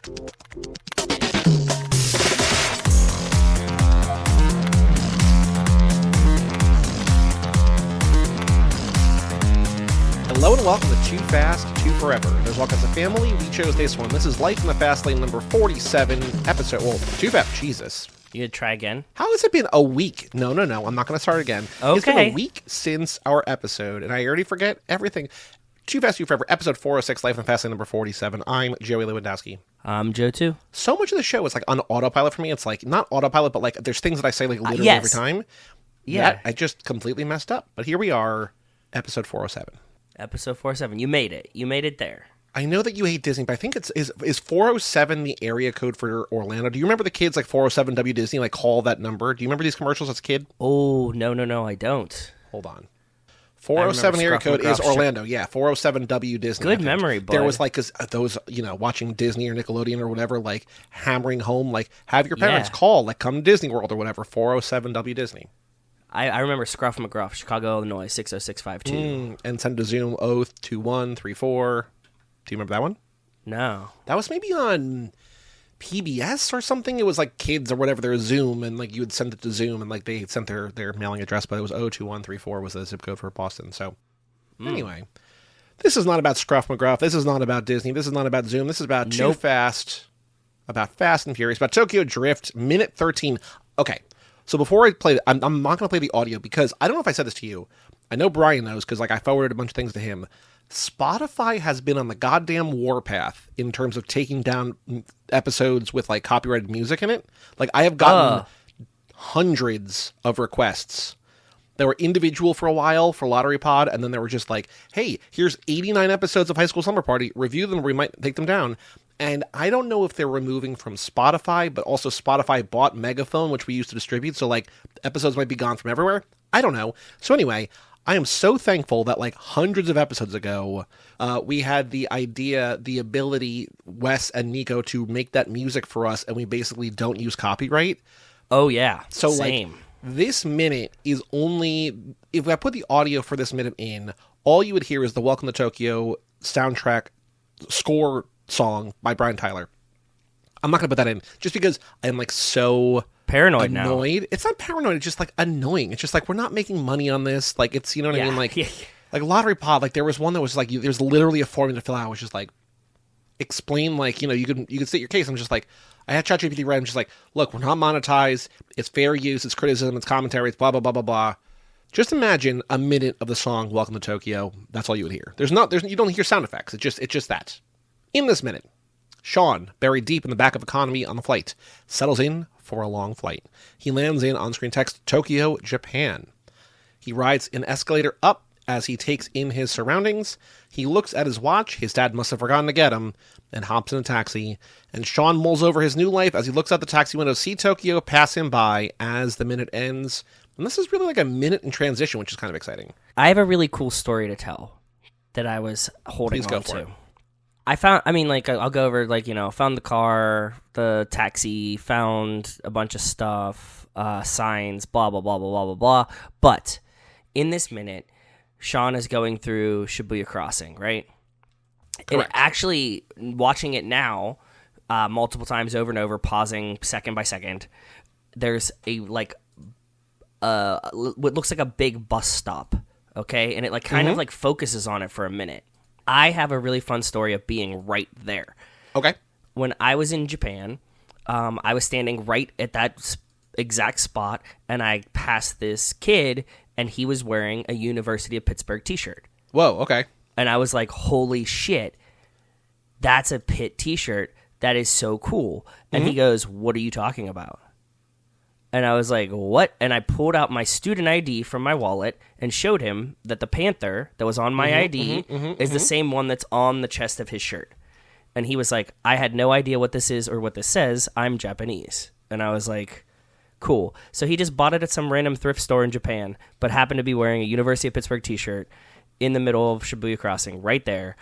Hello and welcome to Too Fast, Too Forever. There's all kinds of family. We chose this one. This is Life in the Fast Lane number 47 episode. Well, Too Fast. Jesus. You gonna try again? How has it been a week? No. I'm not going to start again. Okay. It's been a week since our episode, and I already forget everything. Too Fast, Too Forever, episode 406, Life in the Fast Lane number 47. I'm Joey Lewandowski. I'm Joe, too. So much of the show is like on autopilot for me. It's like, not autopilot, but like there's things that I say like literally every time. Yeah. That I just completely messed up. But here we are, episode 407. Episode 47. You made it. You made it there. I know that you hate Disney, but I think is 407 the area code for Orlando? Do you remember the kids like 407 W Disney like call that number? Do you remember these commercials as a kid? Oh, no, I don't. Hold on. 407 area code is Orlando. Yeah, 407 W Disney. Good memory, bud. There was like those, watching Disney or Nickelodeon or whatever, like hammering home, like have your parents call, like come to Disney World or whatever, 407 W Disney. I remember Scruff McGruff, Chicago, Illinois, 60652. And send to Zoom, Oath, 2134. Do you remember that one? No. That was maybe on PBS or something. It was like kids or whatever, their Zoom, and like you would send it to Zoom, and like they sent their mailing address, but it was 02134 was the zip code for Boston. So anyway, this is not about Scruff McGruff. This is not about Disney. This is not about Zoom. This is about Too Fast, about Fast and Furious, about Tokyo Drift, minute 13. Okay. So before I play, I'm not going to play the audio because I don't know if I said this to you. I know Brian knows because like I forwarded a bunch of things to him. Spotify has been on the goddamn warpath in terms of taking down episodes with like copyrighted music in it. Like I have gotten hundreds of requests. They were individual for a while for Lottery Pod, and then they were just like, hey, here's 89 episodes of High School Slumber Party. Review them or we might take them down. And I don't know if they're removing from Spotify, but also Spotify bought Megaphone, which we used to distribute, so like episodes might be gone from everywhere. I don't know. So anyway, I am so thankful that like hundreds of episodes ago, we had the idea, the ability, Wes and Nico, to make that music for us, and we basically don't use copyright. Oh, yeah. So same. Like, this minute is only, if I put the audio for this minute in, all you would hear is the Welcome to Tokyo soundtrack score song by Brian Tyler. I'm not going to put that in just because I am like so paranoid annoyed. now. It's not paranoid. It's just like annoying. It's just like we're not making money on this. Like it's, you know what I mean? Like, like Lottery Pod, like there was one that was like, there's literally a formula to fill out, which is like, explain like, you can state your case. I'm just like, I had ChatGPT read. I'm just like, look, we're not monetized. It's fair use. It's criticism. It's commentary. It's blah, blah, blah, blah, blah. Just imagine a minute of the song Welcome to Tokyo. That's all you would hear. You don't hear sound effects. It's just that. In this minute, Sean, buried deep in the back of economy on the flight, settles in for a long flight. He lands in on-screen text, Tokyo, Japan. He rides an escalator up as he takes in his surroundings. He looks at his watch, his dad must have forgotten to get him, and hops in a taxi. And Sean mulls over his new life as he looks out the taxi window, see Tokyo pass him by as the minute ends. And this is really like a minute in transition, which is kind of exciting. I have a really cool story to tell that I was holding on to. I'll go over, found the car, the taxi, found a bunch of stuff, signs, blah, blah, blah, blah, blah, blah, blah. But in this minute, Sean is going through Shibuya Crossing, right? Correct. And actually, watching it now, multiple times over and over, pausing second by second, there's what looks like a big bus stop, okay? And it kind of focuses on it for a minute. I have a really fun story of being right there. Okay. When I was in Japan, I was standing right at that exact spot, and I passed this kid, and he was wearing a University of Pittsburgh t-shirt. Whoa, okay. And I was like, holy shit, that's a Pitt t-shirt. That is so cool. And he goes, what are you talking about? And I was like, what? And I pulled out my student ID from my wallet and showed him that the Panther that was on my ID is the same one that's on the chest of his shirt. And he was like, I had no idea what this is or what this says. I'm Japanese. And I was like, cool. So he just bought it at some random thrift store in Japan, but happened to be wearing a University of Pittsburgh t-shirt in the middle of Shibuya Crossing right there.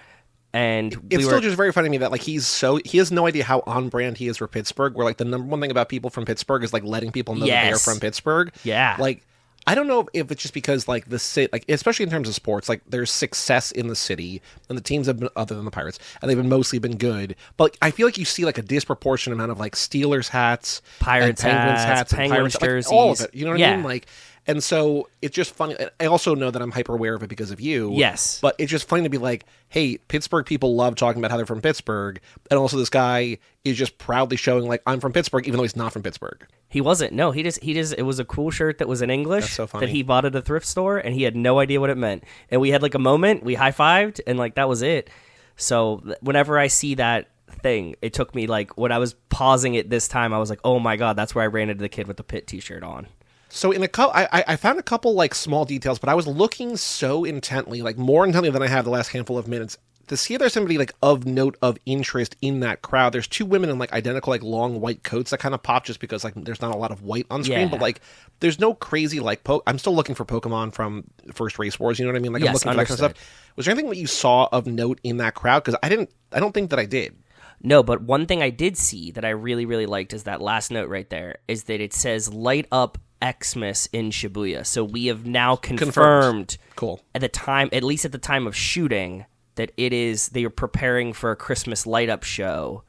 And it's still just very funny to me that like he has no idea how on brand he is for Pittsburgh. Where like the number one thing about people from Pittsburgh is like letting people know that they're from Pittsburgh. Yeah, like I don't know if it's just because like the city, like especially in terms of sports, like there's success in the city, and the teams have been other than the Pirates, and they've been mostly been good. But like, I feel like you see like a disproportionate amount of like Steelers hats, Pirates and Penguins hats, and Penguins Pirates, jerseys, like, all of it. You know what I Yeah. mean? Like, and so it's just funny. I also know that I'm hyper aware of it because of you. Yes. But it's just funny to be like, hey, Pittsburgh people love talking about how they're from Pittsburgh, and also this guy is just proudly showing like I'm from Pittsburgh, even though he's not from Pittsburgh. He wasn't. No, he just. It was a cool shirt that was in English. That's so funny. That he bought at a thrift store, and he had no idea what it meant. And we had like a moment. We high fived, and like that was it. So whenever I see that thing, it took me like when I was pausing it this time, I was like, oh my god, that's where I ran into the kid with the Pitt T-shirt on. So in a couple, I found a couple like small details, but I was looking so intently, like more intently than I have the last handful of minutes, to see if there's somebody like of note, of interest in that crowd. There's two women in like identical like long white coats that kind of pop just because like there's not a lot of white on screen, Yeah. but like there's no crazy like I'm still looking for Pokemon from First Race Wars. You know what I mean? Like I'm Yes, looking for that kind of understood. stuff. Was there anything that you saw of note in that crowd? Because I don't think that I did. No, but one thing I did see that I really, really liked is that last note right there is that it says light up Xmas in Shibuya. So we have now confirmed Cool. at the time, at least at the time of shooting, that they are preparing for a Christmas light up show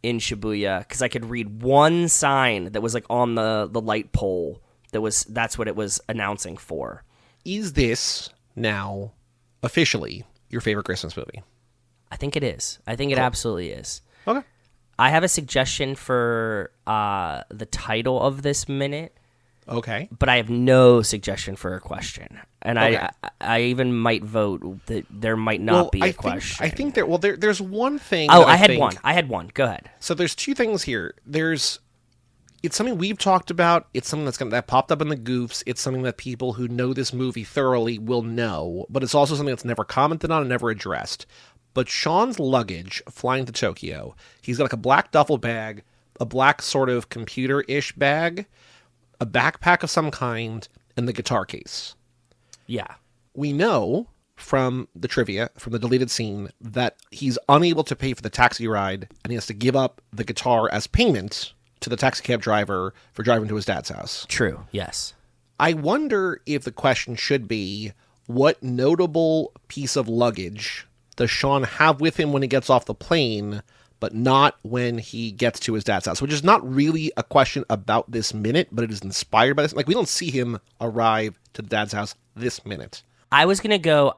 in Shibuya. Because I could read one sign that was like on the light pole that's what it was announcing for. Is this now officially your favorite Christmas movie? I think it is. I think it absolutely is. Okay. I have a suggestion for the title of this minute, Okay. but I have no suggestion for a question. And Okay. I even might vote that there might not be a question. I think there's one thing. Oh, that I had think- one. I had one. Go ahead. So there's two things here. It's something we've talked about. It's something that popped up in the goofs. It's something that people who know this movie thoroughly will know. But it's also something that's never commented on and never addressed. But Sean's luggage flying to Tokyo, he's got like a black duffel bag, a black sort of computer-ish bag, a backpack of some kind, and the guitar case. Yeah. We know from the trivia, from the deleted scene, that he's unable to pay for the taxi ride, and he has to give up the guitar as payment to the taxi cab driver for driving to his dad's house. True. Yes. I wonder if the question should be, what notable piece of luggage does Sean have with him when he gets off the plane, but not when he gets to his dad's house? Which is not really a question about this minute, but it is inspired by this. Like, we don't see him arrive to the dad's house this minute. I was gonna go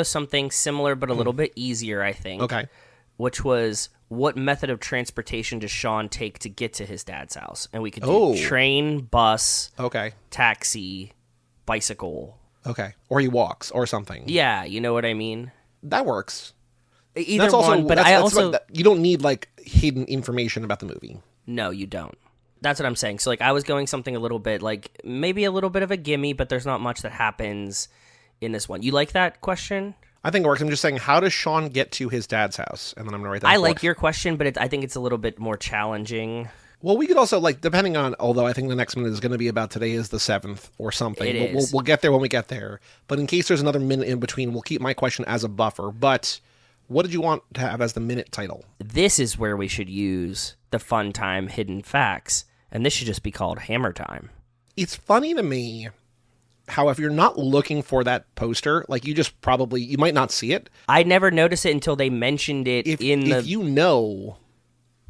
something similar but a little bit easier, I think. Okay. Which was, what method of transportation does Sean take to get to his dad's house? And we could do Oh. train, bus, Okay. taxi, bicycle. Okay. Or he walks or something. Yeah, you know what I mean? That works. Either That's also, one, but that's- I that's also... what- you don't need like hidden information about the movie. No, you don't. That's what I'm saying. So, like, I was going something a little bit, like, maybe a little bit of a gimme, but there's not much that happens in this one. You like that question? I think it works. I'm just saying, how does Sean get to his dad's house? And then I'm going to write that I down. like your question, but I think it's a little bit more challenging. Well, we could also, like, depending on, although I think the next minute is going to be about today is the 7th or something. It We'll, is. we'll get there when we get there. But in case there's another minute in between, we'll keep my question as a buffer. But what did you want to have as the minute title? This is where we should use the fun time hidden facts, and this should just be called Hammer Time. It's funny to me how if you're not looking for that poster, like you might not see it. I never noticed it until they mentioned it If the... you know,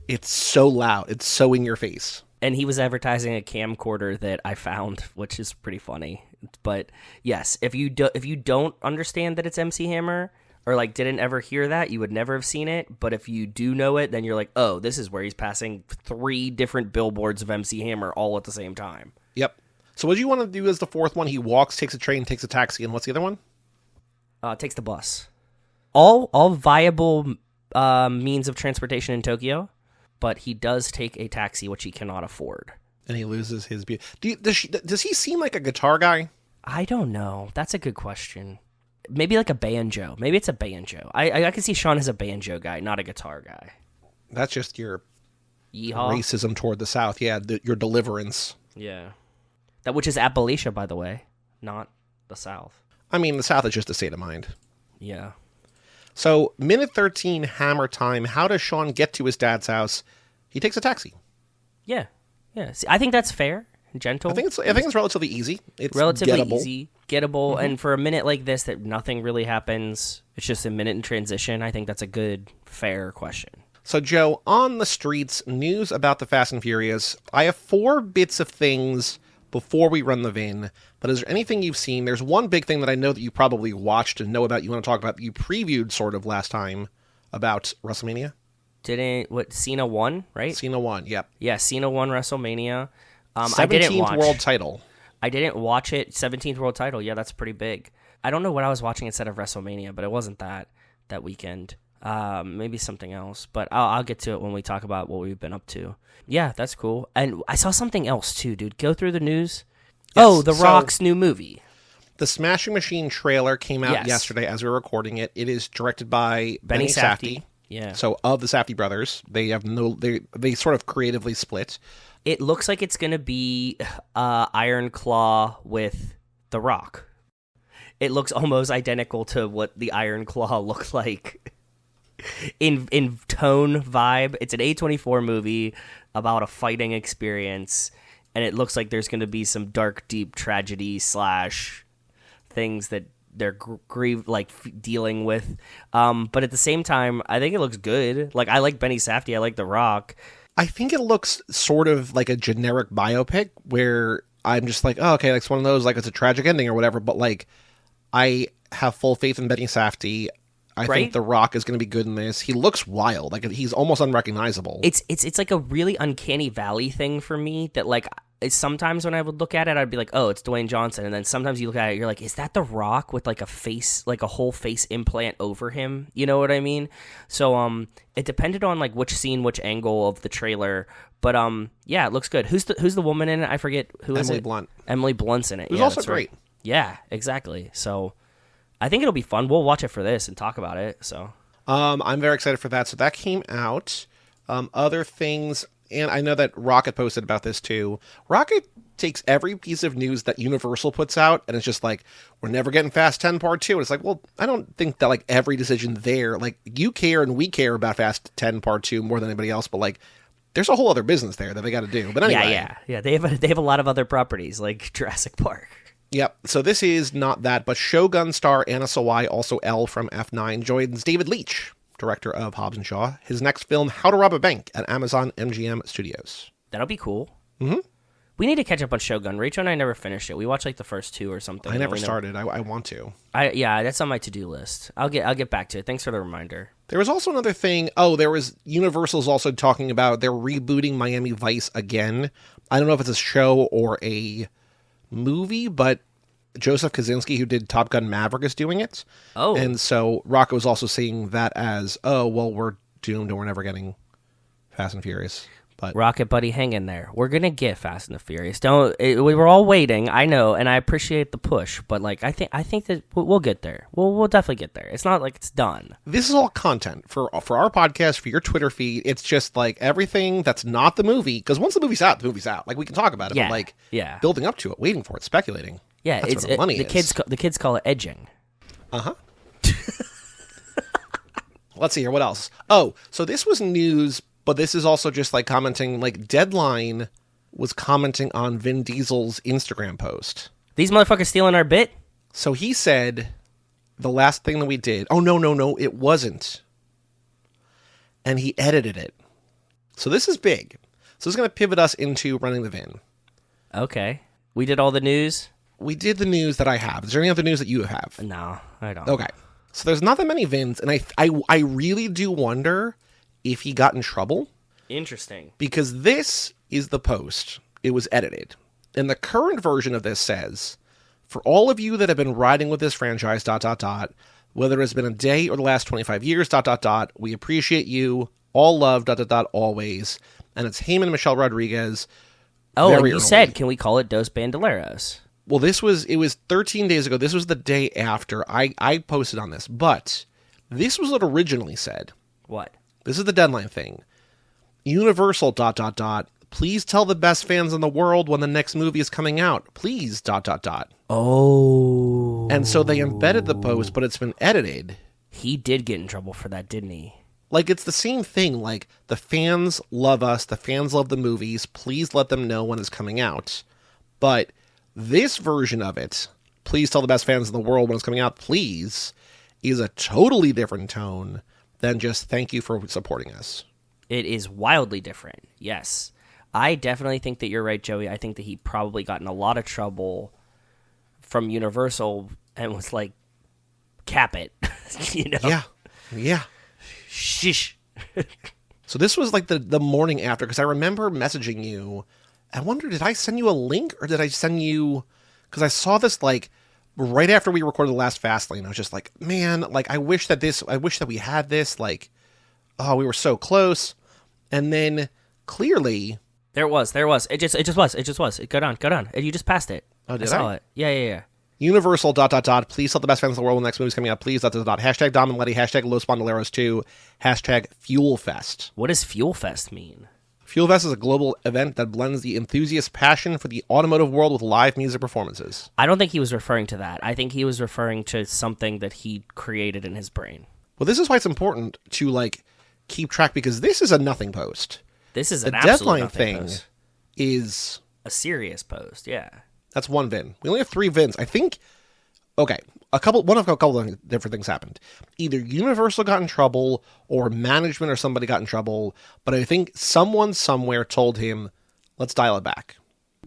it's so loud. It's so in your face. And he was advertising a camcorder that I found, which is pretty funny. But yes, if you don't understand that it's MC Hammer, or like didn't ever hear that, you would never have seen it. But if you do know it, then you're like, oh, this is where he's passing 3 different billboards of MC Hammer all at the same time. Yep. So what do you want to do as the fourth one? He walks, takes a train, takes a taxi, and what's the other one? Takes the bus. All viable means of transportation in Tokyo, but he does take a taxi, which he cannot afford. And he loses his beauty. Does he seem like a guitar guy? I don't know. That's a good question. Maybe like a banjo. Maybe it's a banjo. I can see Sean as a banjo guy, not a guitar guy. That's just your Yeehaw. racism toward the South. Yeah, your deliverance. Yeah. That which is Appalachia, by the way, not the South. I mean, the South is just a state of mind. Yeah. So, minute 13, Hammer Time. How does Sean get to his dad's house? He takes a taxi. Yeah. Yeah. See, I think that's fair. gentle. I think it's relatively easy. It's relatively gettable. easy, gettable, and for a minute like this that nothing really happens, it's just a minute in transition. I think that's a good, fair question. So, Joe, on the streets, news about the Fast and Furious. I have 4 bits of things before we run the VIN, but is there anything you've seen? There's one big thing that I know that you probably watched and know about, you want to talk about, you previewed sort of last time about WrestleMania? Cena won, right? Cena won, yep. Yeah, Cena won WrestleMania. 17th world title. I didn't watch it. 17th world title. Yeah, that's pretty big. I don't know what I was watching instead of WrestleMania, but it wasn't that weekend. Maybe something else, but I'll get to it when we talk about what we've been up to. Yeah, that's cool. And I saw something else too, dude. Go through the news. Yes, The Rock's new movie. The Smashing Machine trailer came out yesterday as we were recording it. It is directed by Benny Safdie. Yeah. So of the Safdie brothers, they sort of creatively split. It looks like it's going to be Iron Claw with The Rock. It looks almost identical to what the Iron Claw looked like in tone, vibe. It's an A24 movie about a fighting experience, and it looks like there's going to be some dark, deep tragedy / things that they're dealing with. But at the same time, I think it looks good. Like, I like Benny Safdie. I like The Rock. I think it looks sort of like a generic biopic where I'm just like, oh, okay, like it's one of those, like it's a tragic ending or whatever. But like, I have full faith in Benny Safdie. I think The Rock is going to be good in this. He looks wild. Like, he's almost unrecognizable. It's like a really uncanny valley thing for me that, like, sometimes when I would look at it, I'd be like, oh, it's Dwayne Johnson. And then sometimes you look at it, you're like, is that The Rock with, like, a whole face implant over him? You know what I mean? So, it depended on, like, which scene, which angle of the trailer. But, yeah, it looks good. Who's the woman in it? I forget. Who is it? Emily Blunt. Emily Blunt's in it. Who's also great. Right. Yeah, exactly. So, I think it'll be fun. We'll watch it for this and talk about it, so... I'm very excited for that. So that came out. Other things, and I know that Rocket posted about this too. Rocket takes every piece of news that Universal puts out, and it's just like, we're never getting Fast 10 Part 2. And it's like, well, I don't think that like every decision there, like you care and we care about Fast 10 Part 2 more than anybody else, but like there's a whole other business there that they got to do. But anyway. Yeah. They have a lot of other properties like Jurassic Park. Yep. So this is not that, but Shogun star Anna Sawai, also Elle from F9, joins David Leitch, director of Hobbs and Shaw. His next film, How to Rob a Bank, at Amazon MGM Studios. That'll be cool. Mm-hmm. We need to catch up on Shogun. Rachel and I never finished it. We watched like the first 2 or something. I never started. I want to. Yeah, that's on my to-do list. I'll get back to it. Thanks for the reminder. There was also another thing. There was Universal's also talking about they're rebooting Miami Vice again. I don't know if it's a show or a movie, but Joseph Kosinski, who did Top Gun Maverick, is doing it. Oh. And so Rocket was also seeing that as, oh, well, we're doomed and we're never getting Fast and Furious. But Rocket buddy, hang in there. We're going to get Fast and the Furious. We were all waiting, I know, and I appreciate the push, but like I think that we'll get there. We'll definitely get there. It's not like it's done. This is all content for our podcast, for your Twitter feed. It's just like everything that's not the movie, because once the movie's out, Like, we can talk about it, yeah. But like building up to it, waiting for it, speculating. Yeah, that's where the money is. The kids call it edging. Uh-huh. Let's see here. What else? Oh, so this was news, but this is also just like commenting, like Deadline was commenting on Vin Diesel's Instagram post. These motherfuckers stealing our bit? So he said the last thing that we did. Oh, no, it wasn't. And he edited it. So this is big. So this is going to pivot us into running the Vin. Okay. We did all the news? We did the news that I have. Is there any other news that you have? No, I don't. Okay. So there's not that many Vins, and I really do wonder if he got in trouble. Interesting. Because this is the post. It was edited. And the current version of this says, for all of you that have been riding with this franchise, ... whether it's been a day or the last 25 years, ... we appreciate you. All love, ... always. And it's Heyman and Michelle Rodriguez. Oh, and you said, can we call it Dos Bandoleros? Well, it was 13 days ago. This was the day after I posted on this. But this was what originally said. What? This is the Deadline thing. Universal ... please tell the best fans in the world when the next movie is coming out. Please ... Oh. And so they embedded the post, but it's been edited. He did get in trouble for that, didn't he? Like, it's the same thing. Like, the fans love us. The fans love the movies. Please let them know when it's coming out. But this version of it, please tell the best fans in the world when it's coming out, please, is a totally different tone than just thank you for supporting us. It is wildly different, yes. I definitely think that you're right, Joey. I think that he probably got in a lot of trouble from Universal and was like, cap it, you know? Yeah. Shish. So this was like the morning after, because I remember messaging you. I wonder, did I send you a link or did I send you, because I saw this like right after we recorded the last Fastlane. I was just like, man, like I wish that we had this, like, oh, we were so close. And then clearly There it was. It just was. Go down. You just passed it. Oh, did I saw it. Yeah. Universal ... Please tell the best fans in the world when the next movie's coming out. Please ... Hashtag Dom and Letty. Hashtag Los Bandoleros 2. Hashtag FuelFest. What does FuelFest mean? FuelFest is a global event that blends the enthusiast passion for the automotive world with live music performances. I don't think he was referring to that. I think he was referring to something that he created in his brain. Well, this is why it's important to like keep track, because this is a nothing post. This is the an absolute deadline nothing thing post. Is A serious post, yeah. That's one VIN. We only have 3 VINs. I think. Okay, a couple of different things happened. Either Universal got in trouble, or management or somebody got in trouble. But I think someone somewhere told him, "Let's dial it back,"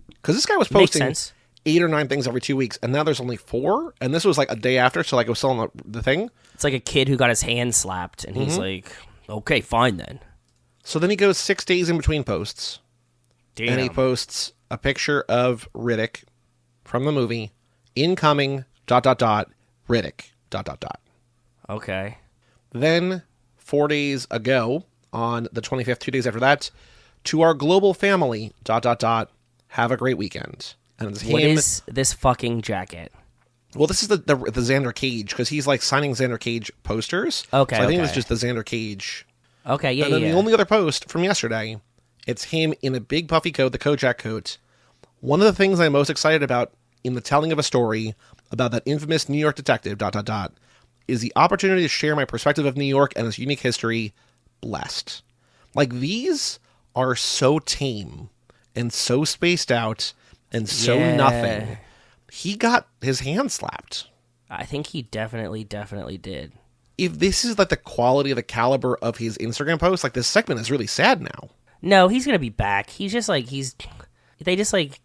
because this guy was posting 8 or 9 things every 2 weeks, and now there's only 4. And this was like a day after, so like it was still on the thing. It's like a kid who got his hand slapped, and he's like, "Okay, fine then." So then he goes 6 days in between posts. Damn. And he posts a picture of Riddick from the movie, incoming, ... Riddick, ... Okay. Then, 4 days ago, on the 25th, 2 days after that, to our global family, ... Have a great weekend. And it's What him. is this fucking jacket? Well, this is the Xander Cage, because he's like signing Xander Cage posters. Okay, So I think it was okay. just the Xander Cage. Okay, yeah, And then yeah. the only other post from yesterday, it's him in a big puffy coat, the Kojak coat. One of the things I'm most excited about in the telling of a story about that infamous New York detective, ... is the opportunity to share my perspective of New York and its unique history. Blessed. Like, these are so tame and so spaced out and so Yeah. nothing. He got his hand slapped. I think he definitely did. If this is like the quality of the caliber of his Instagram posts, like this segment is really sad now. No, he's gonna be back. He's just like they just like,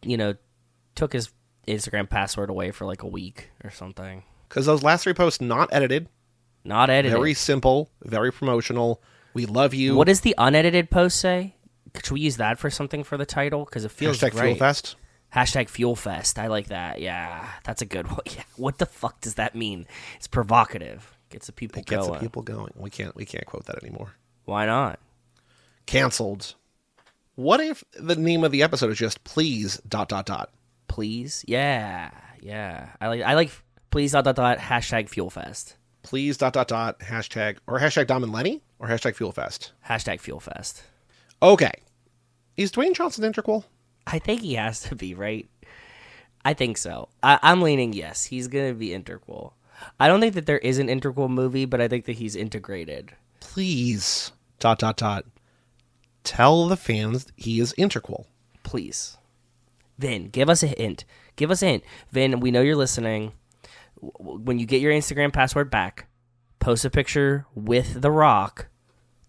took his Instagram password away for like a week or something. Because those last 3 posts, not edited, Not edited. very simple, very promotional. We love you. What does the unedited post say? Should we use that for something for the title? Because it feels Hashtag right. FuelFest? Hashtag FuelFest. I like that. Yeah, that's a good one. Yeah. What the fuck does that mean? It's provocative. Gets the people It gets going. the people going. We can't quote that anymore. Why not? Canceled. What if the name of the episode is just please ... Please? Yeah. I like please ... hashtag FuelFest. Please ... hashtag Dom and Lenny or hashtag FuelFest. Hashtag FuelFest. Okay. Is Dwayne Johnson integral? I think he has to be, right? I think so. I'm leaning yes. He's going to be integral. I don't think that there is an integral movie, but I think that he's integrated. Please ... Tell the fans he is integral. Please. Vin, give us a hint. Vin, we know you're listening. When you get your Instagram password back, post a picture with The Rock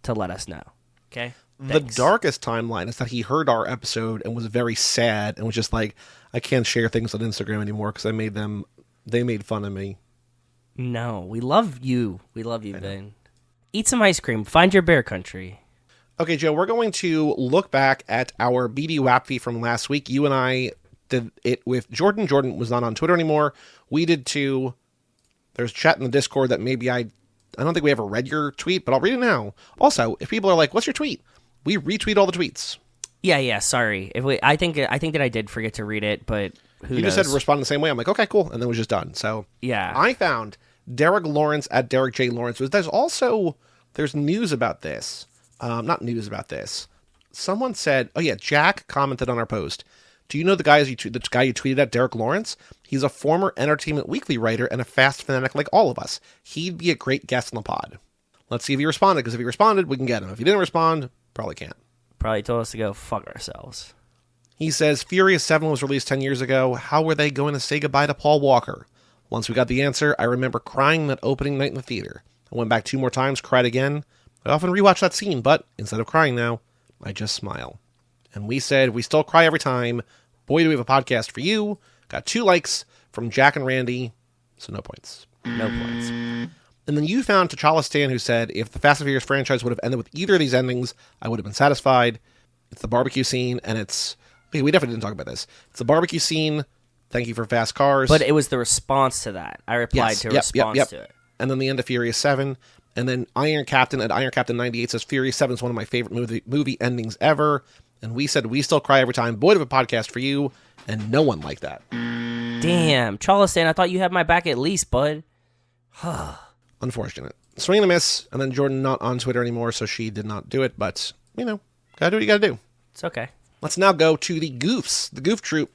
to let us know. Okay? Thanks. The darkest timeline is that he heard our episode and was very sad and was just like, I can't share things on Instagram anymore because they made fun of me. No, we love you. Vin. Eat some ice cream. Find your bear country. Okay, Joe, we're going to look back at our BB Wapfee from last week. You and I did it with Jordan. Jordan was not on Twitter anymore. We did too. There's chat in the Discord that maybe I don't think we ever read your tweet, but I'll read it now. Also, if people are like, what's your tweet? We retweet all the tweets. Yeah, sorry. I think that I did forget to read it, but who knows? You just said respond the same way. I'm like, okay, cool. And then it was just done. So yeah. I found Derek Lawrence at Derek J. Lawrence. There's news about this. Not news about this. Someone said, oh yeah, Jack commented on our post. Do you know the guy you tweeted at, Derek Lawrence? He's a former Entertainment Weekly writer and a fast fanatic like all of us. He'd be a great guest on the pod. Let's see if he responded, because if he responded, we can get him. If he didn't respond, probably can't. Probably told us to go fuck ourselves. He says, Furious 7 was released 10 years ago. How were they going to say goodbye to Paul Walker? Once we got the answer, I remember crying that opening night in the theater. I went back 2 more times, cried again. I often rewatch that scene, but instead of crying now, I just smile. And we said, we still cry every time. Boy, do we have a podcast for you. Got 2 likes from Jack and Randy, so no points. No points. And then you found T'Challa Stan, who said, if the Fast and Furious franchise would have ended with either of these endings, I would have been satisfied. It's the barbecue scene, and it's... We definitely didn't talk about this. It's the barbecue scene. Thank you for fast cars. But it was the response to that. I replied to a response to it. And then the end of Furious 7. And then Iron Captain at Iron Captain 98 says, Furious 7 is one of my favorite movie endings ever. And we said, we still cry every time. Boy, do we have a podcast for you. And no one liked that. Damn. Charleston, I thought you had my back at least, bud. Unfortunate. Swing and a miss. And then Jordan not on Twitter anymore, so she did not do it. But, gotta do what you gotta do. It's okay. Let's now go to the Goofs. The Goof Troop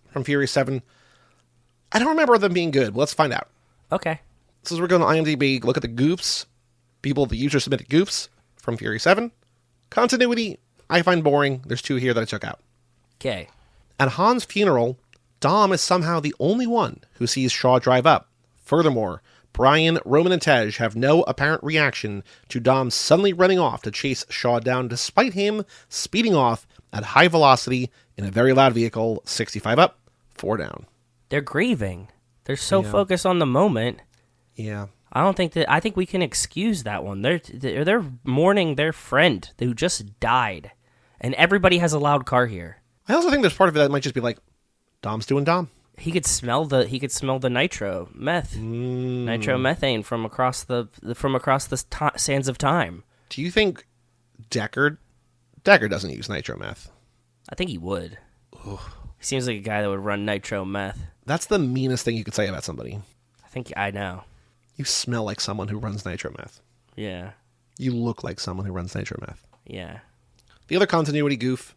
from Furious 7. I don't remember them being good. But let's find out. Okay. So as we're going to IMDb, look at the Goofs. The user submitted Goofs from Furious 7. Continuity, I find boring. There's 2 here that I took out. Okay. At Han's funeral, Dom is somehow the only one who sees Shaw drive up. Furthermore, Brian, Roman, and Tej have no apparent reaction to Dom suddenly running off to chase Shaw down despite him speeding off at high velocity in a very loud vehicle, 65 up, 4 down. They're grieving. They're so focused on the moment. Yeah. I think we can excuse that one. They're mourning their friend who just died. And everybody has a loud car here. I also think there's part of it that might just be like, Dom's doing Dom. He could smell the nitro nitromethane from across the sands of time. Do you think Deckard doesn't use nitro meth? I think he would. He seems like a guy that would run nitro meth. That's the meanest thing you could say about somebody. I know. You smell like someone who runs nitro meth. Yeah. You look like someone who runs nitro meth. Yeah. The other continuity goof.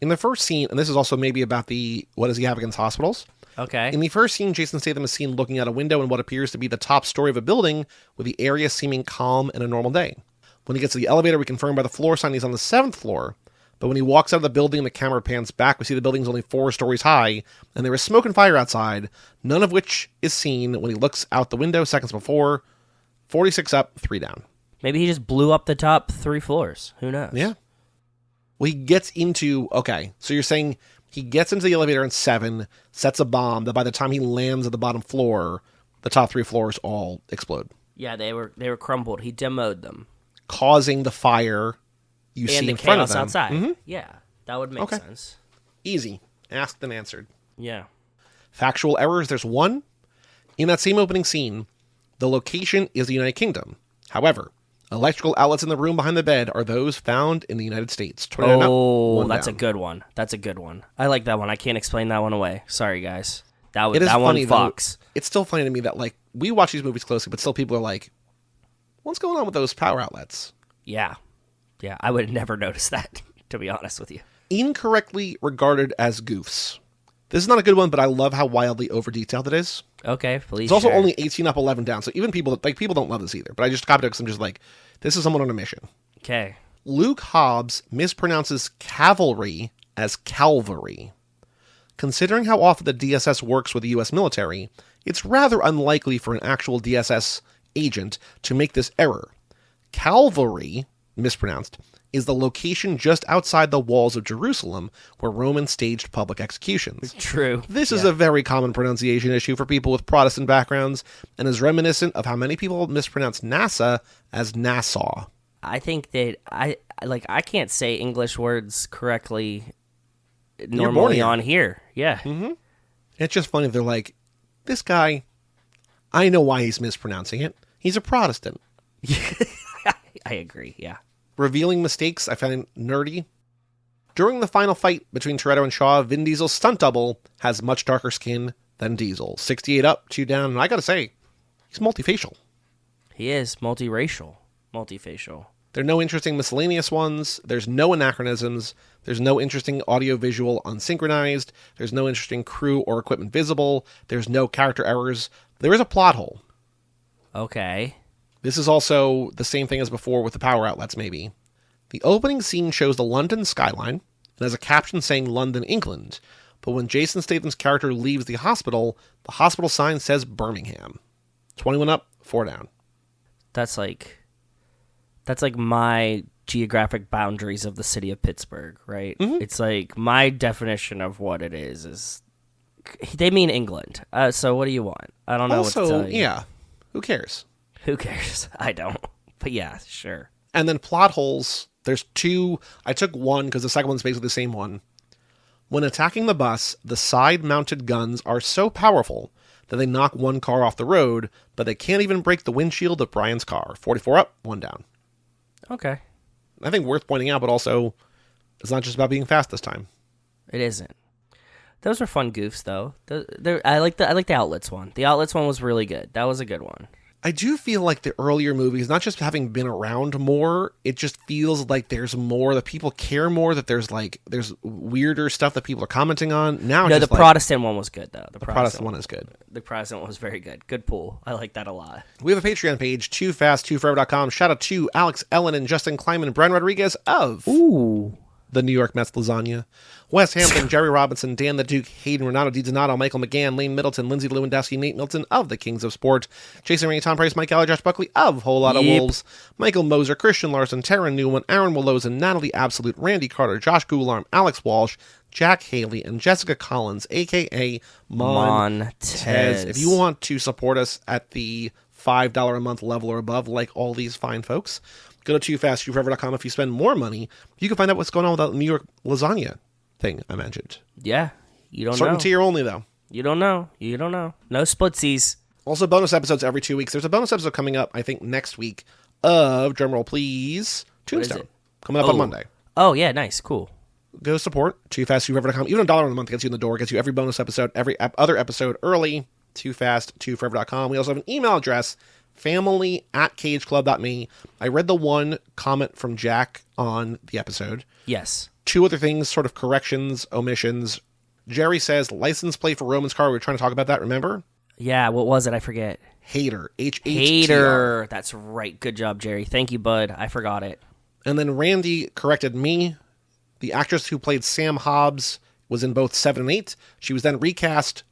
In the first scene, and this is also maybe about what does he have against hospitals? Okay. In the first scene, Jason Statham is seen looking out a window in what appears to be the top story of a building, with the area seeming calm and a normal day. When he gets to the elevator, we confirm by the floor sign he's on the 7th floor, but when he walks out of the building and the camera pans back, we see the building's only 4 stories high, and there is smoke and fire outside, none of which is seen when he looks out the window seconds before. 46 up, 3 down. Maybe he just blew up the top 3 floors. Who knows? Yeah. Well, he gets into... Okay, so you're saying he gets into the elevator in 7, sets a bomb, that by the time he lands at the bottom floor, the top 3 floors all explode. Yeah, they were crumbled. He demoed them. Causing the fire you see in front of them. And the chaos outside. Mm-hmm. Yeah, that would make sense. Easy. Asked and answered. Yeah. Factual errors, there's 1. In that same opening scene, the location is the United Kingdom. However, electrical outlets in the room behind the bed are those found in the United States. 29 up, that's down. a good one. That's a good one. I like that one. I can't explain that one away. Sorry, guys. That It is that funny, one fucks. Though, it's still funny to me that, like, we watch these movies closely, but still people are like, what's going on with those power outlets? Yeah. Yeah, I would never notice that, to be honest with you. Incorrectly regarded as goofs. This is not a good one, but I love how wildly over-detailed it is. Okay, please. It's also only 18 up, 11 down, so even people don't love this either. But I just copied it because I'm just like, this is someone on a mission. Okay. Luke Hobbs mispronounces cavalry as Calvary. Considering how often the DSS works with the U.S. military, it's rather unlikely for an actual DSS agent to make this error. Calvary, mispronounced, is the location just outside the walls of Jerusalem where Roman staged public executions. True. This is a very common pronunciation issue for people with Protestant backgrounds and is reminiscent of how many people mispronounce NASA as Nassau. I think that I can't say English words correctly normally on here. Yeah. Mm-hmm. It's just funny if they're like, this guy, I know why he's mispronouncing it. He's a Protestant. I agree, yeah. Revealing mistakes I find nerdy. During the final fight between Toretto and Shaw, Vin Diesel's stunt double has much darker skin than Diesel. 68 up, 2 down, and I gotta say, he's multifacial. He is multiracial, multifacial. There are no interesting miscellaneous ones. There's no anachronisms. There's no interesting audio-visual unsynchronized. There's no interesting crew or equipment visible. There's no character errors. There is a plot hole. Okay. This is also the same thing as before with the power outlets, maybe. The opening scene shows the London skyline, and has a caption saying London, England. But when Jason Statham's character leaves the hospital sign says Birmingham. 21 up, 4 down. That's like my geographic boundaries of the city of Pittsburgh, right? Mm-hmm. It's like my definition of what it is they mean England. So what do you want? I don't know what to tell you. Yeah, who cares? Who cares? I don't. But yeah, sure. And then plot holes. There's 2. I took one because the second one's basically the same one. When attacking the bus, the side-mounted guns are so powerful that they knock one car off the road, but they can't even break the windshield of Brian's car. 44 up, 1 down. Okay. I think worth pointing out, but also it's not just about being fast this time. It isn't. Those were fun goofs, though. I like the Outlets one. The Outlets one was really good. That was a good one. I do feel like the earlier movies, not just having been around more, it just feels like there's more, that people care more, that there's weirder stuff that people are commenting on. Now, No, the Protestant one was good, though. The Protestant one is good. The Protestant one was very good. Good pool. I like that a lot. We have a Patreon page, toofast2forever.com. Shout out to Alex, Ellen, and Justin Kleiman, and Brian Rodriguez of the New York Mets lasagna. Wes Hampton, Jerry Robinson, Dan the Duke, Hayden Renato DiDonato, Michael McGann, Lane Middleton, Lindsay Lewandowski, Nate Milton of the Kings of Sport, Jason Rainey, Tom Price, Mike Alley, Josh Buckley of Whole Lotta Wolves, Michael Moser, Christian Larson, Taryn Newman, Aaron Willows, Natalie Absolute, Randy Carter, Josh Goularm, Alex Walsh, Jack Haley, and Jessica Collins, a.k.a. Montez. If you want to support us at the $5 a month level or above, like all these fine folks, go to toofast2forever.com. If you spend more money, you can find out what's going on with that New York lasagna thing I mentioned. Yeah, you don't know. Certain tier only, though. You don't know. You don't know. No splitsies. Also, bonus episodes every 2 weeks. There's a bonus episode coming up, I think, next week of, drumroll please, Tombstone. Coming up on Monday. Oh, yeah, nice. Cool. Go support toofast2forever.com. Even $1 a month gets you in the door, gets you every bonus episode, every other episode early. toofast2forever.com. We also have an email address, family@cageclub.me. I read the one comment from Jack on the episode. Yes. 2 other things, sort of corrections, omissions. Jerry says, license plate for Roman's car. We were trying to talk about that, remember? Yeah, what was it? I forget. Hater. H-H-T-R. Hater. That's right. Good job, Jerry. Thank you, bud. I forgot it. And then Randy corrected me. The actress who played Sam Hobbs was in both 7 and 8. She was then recast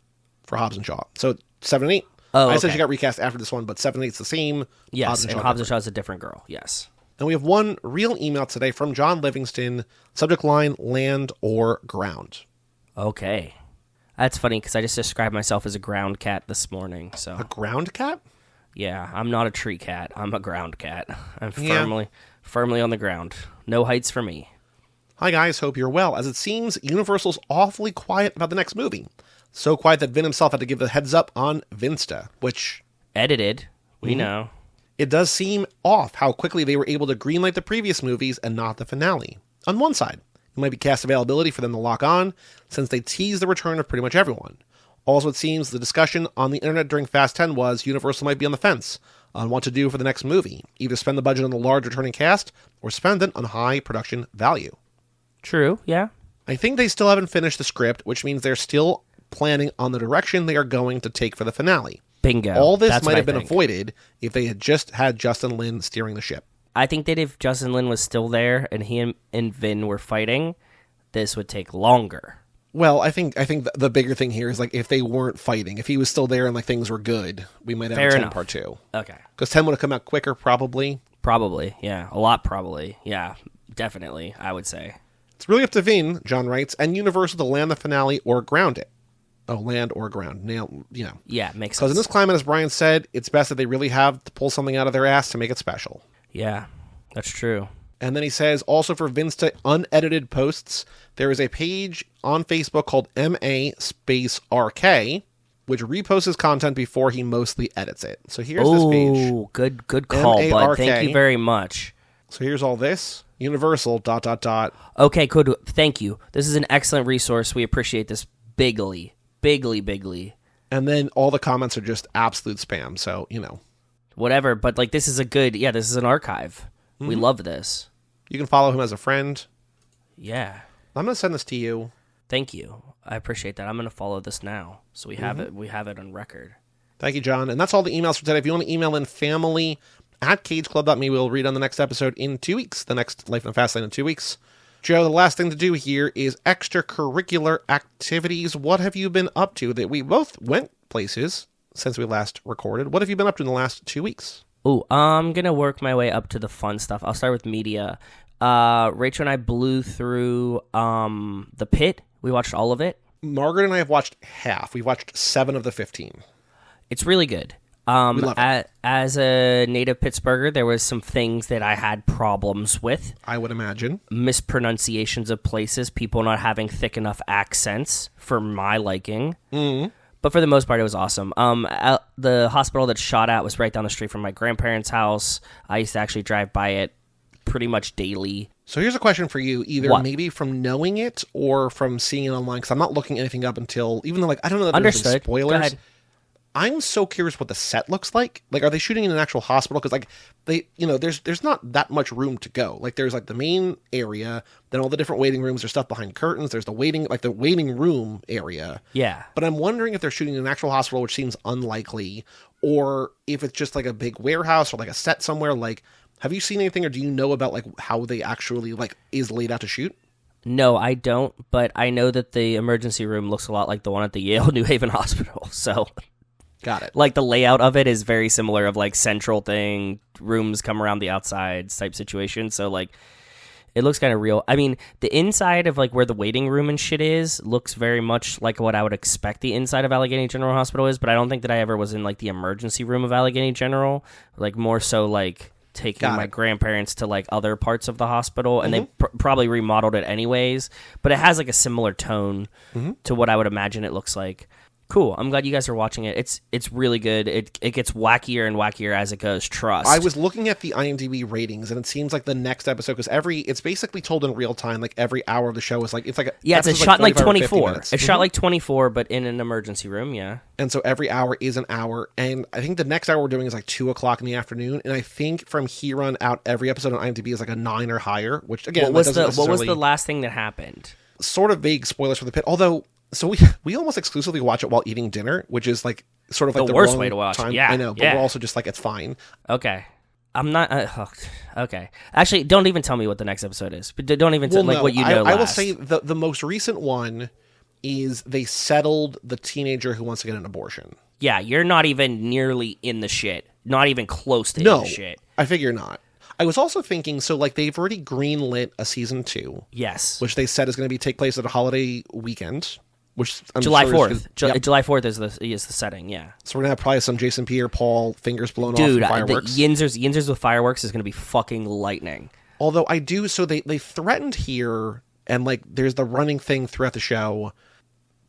for Hobbs and Shaw. So 7 and 8. Oh, I said she got recast after this one, but 7 and 8's the same. Yes, and Hobbs and Shaw is a different girl. Yes. And we have one real email today from John Livingston. Subject line, land or ground. Okay. That's funny because I just described myself as a ground cat this morning. So A ground cat? yeah, I'm not a tree cat. I'm a ground cat. I'm firmly on the ground. No heights for me. Hi guys, hope you're well. As it seems, Universal's awfully quiet about the next movie. So quiet that Vin himself had to give the heads up on Vinsta, which... Edited. We know. It does seem off how quickly they were able to greenlight the previous movies and not the finale. On one side, it might be cast availability for them to lock on, since they teased the return of pretty much everyone. Also, it seems the discussion on the internet during Fast 10 was Universal might be on the fence on what to do for the next movie. Either spend the budget on the large returning cast, or spend it on high production value. True, yeah. I think they still haven't finished the script, which means they're still planning on the direction they are going to take for the finale. Bingo. All this That's might what have I been think. avoided if they had just had Justin Lin steering the ship. I think that if Justin Lin was still there and he and Vin were fighting, this would take longer. Well, I think the bigger thing here is, like, if they weren't fighting, if he was still there and, like, things were good, we might have Fair 10 enough. part 2. Okay. Because 10 would have come out quicker, probably. Probably, yeah. A lot probably. Yeah, definitely, I would say. It's really up to Vin, John writes, and Universal to land the finale or ground it. Oh, land or ground. Nail, Yeah, makes Because sense. in this climate, as Brian said, it's best that they really have to pull something out of their ass to make it special. Yeah, that's true. And then he says, also for Vinsta unedited posts, there is a page on Facebook called MA_RK, which reposts his content before he mostly edits it. So here's this page. Oh, good call, bud. Thank you very much. So here's all this. Universal, ... Okay, good. Thank you. This is an excellent resource. We appreciate this bigly. And then all the comments are just absolute spam. So, Whatever, but like this is this is an archive. We love this. you can follow him as a friend. Yeah. I'm going to send this to you. Thank you. I appreciate that. I'm going to follow this now. So we have it. We have it on record. Thank you, John. And that's all the emails for today. If you want to email in family@cageclub.me, we'll read on the next episode in 2 weeks. The next Life in the Fast Lane in 2 weeks. Joe, the last thing to do here is extracurricular activities. What have you been up to? That we both went places since we last recorded. What have you been up to in the last 2 weeks? Oh, I'm going to work my way up to the fun stuff. I'll start with media. Rachel and I blew through The Pit. We watched all of it. Margaret and I have watched half. We've watched 7 of the 15. It's really good. We love it. As a native Pittsburgher, there was some things that I had problems with. I would imagine. Mispronunciations of places, people not having thick enough accents for my liking. Mm-hmm. But for the most part, it was awesome. The hospital that shot at was right down the street from my grandparents' house. I used to actually drive by it pretty much daily. So here's a question for you, either What? maybe from knowing it or from seeing it online, because I'm not looking anything up until, even though, like, I don't know that there's any Understood. Go spoilers. ahead. I'm so curious what the set looks like. Like, are they shooting in an actual hospital? Because, like, there's not that much room to go. Like, there's, like, the main area, then all the different waiting rooms, there's stuff behind curtains, there's the waiting room area. Yeah. But I'm wondering if they're shooting in an actual hospital, which seems unlikely, or if it's just, like, a big warehouse or, like, a set somewhere. Like, have you seen anything, or do you know about, like, how they actually, like, is laid out to shoot? No, I don't, but I know that the emergency room looks a lot like the one at the Yale New Haven Hospital, so... Got it. Like, the layout of it is very similar of, like, central thing, rooms come around the outsides type situation, so, like, it looks kind of real. I mean, the inside of, like, where the waiting room and shit is looks very much like what I would expect the inside of Allegheny General Hospital is, but I don't think that I ever was in, like, the emergency room of Allegheny General. Like, more so, like, taking my grandparents to, like, other parts of the hospital, and they probably remodeled it anyways, but it has, like, a similar tone to what I would imagine it looks like. Cool. I'm glad you guys are watching it. It's really good. It gets wackier and wackier as it goes. Trust. I was looking at the IMDb ratings, and it seems like the next episode, because it's basically told in real time. Like, every hour of the show is like it's shot in like 24. Minutes. It's shot like 24, but in an emergency room. Yeah. And so every hour is an hour, and I think the next hour we're doing is like 2:00 in the afternoon. And I think from here on out, every episode on IMDb is like a 9 or higher. Which again, what was the last thing that happened? Sort of vague spoilers for The Pit, although. So we almost exclusively watch it while eating dinner, which is like sort of like the the worst wrong way to watch time. it. Yeah, I know, but we're also just like, it's fine. Okay. I'm not. Okay. Actually, don't even tell me what the next episode is. But don't even tell what you know. I will say the most recent one is they settled the teenager who wants to get an abortion. Yeah, you're not even nearly in the shit. Not even close to in the shit. I figure not. I was also thinking, so like they've already greenlit a season 2. Yes. Which they said is going to take place at a holiday weekend. Which I'm July sure 4th. July 4th is the setting, yeah. So we're going to have probably some Jason Pierre-Paul fingers blown off and fireworks. The Yinzers with fireworks is going to be fucking lightning. Although they threatened here, and like there's the running thing throughout the show,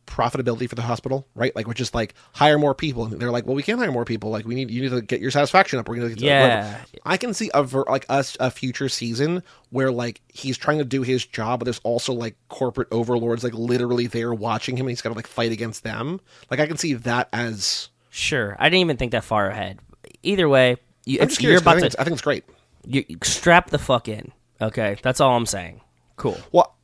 profitability for the hospital, right? Like, which is like hire more people, and they're like, well, we can't hire more people. Like, you need to get your satisfaction up. We're gonna get I can see a future season where like he's trying to do his job, but there's also like corporate overlords like literally there watching him, and he's got to like fight against them. Like, I can see that as sure. I didn't even think that far ahead. Either way, I'm just curious, I think it's great. You strap the fuck in. Okay, that's all I'm saying. Cool. Well,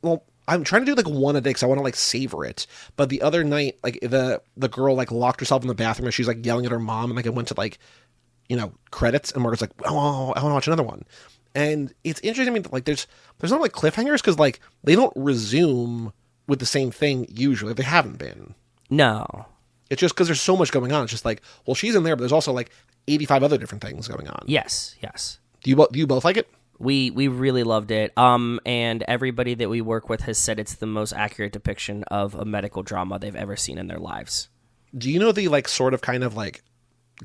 I'm trying to do like one a day because I want to like savor it. But the other night, like the girl like locked herself in the bathroom and she's like yelling at her mom, and like it went to like, credits, and Margaret's like, oh, I want to watch another one. And it's interesting to me that like there's not like cliffhangers because like they don't resume with the same thing usually. They haven't been. No. It's just because there's so much going on. It's just like, well, she's in there, but there's also like 85 other different things going on. Yes. Do you both like it? We really loved it. And everybody that we work with has said it's the most accurate depiction of a medical drama they've ever seen in their lives. Do you know the like sort of kind of like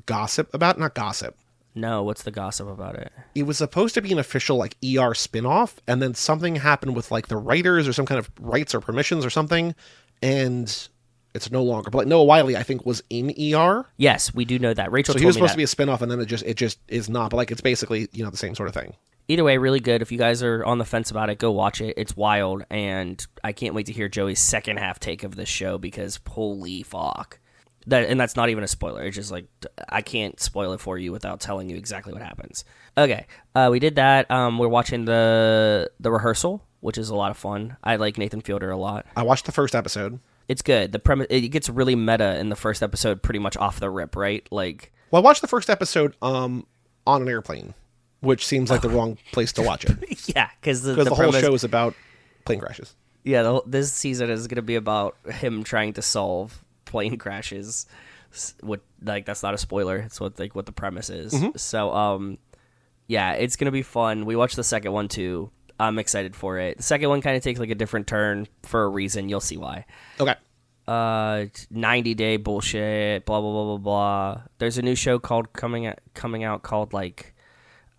gossip about not gossip? No, what's the gossip about it? It was supposed to be an official like ER spinoff, and then something happened with like the writers or some kind of rights or permissions or something, and it's no longer. But like Noah Wiley, I think, was in ER. Yes, we do know that. Rachel. So he was supposed to be a spinoff, and then it just is not. But like it's basically the same sort of thing. Either way, really good. If you guys are on the fence about it, go watch it. It's wild, and I can't wait to hear Joey's second half take of this show because holy fuck. That's not even a spoiler. It's just like I can't spoil it for you without telling you exactly what happens. Okay, we did that. We're watching the rehearsal, which is a lot of fun. I like Nathan Fielder a lot. I watched the first episode. It's good. The premise, it gets really meta in the first episode, pretty much off the rip, right? Like, well, I watched the first episode on an airplane, which seems like the wrong place to watch it. Yeah, because the whole premise, show is about plane crashes. Yeah, this season is going to be about him trying to solve plane crashes. What, like, that's not a spoiler. It's what the premise is. Mm-hmm. So, yeah, it's going to be fun. We watched the second one too. I'm excited for it. The second one kind of takes like a different turn for a reason. You'll see why. Okay. 90-day bullshit. Blah blah blah blah blah. There's a new show called coming out called, like,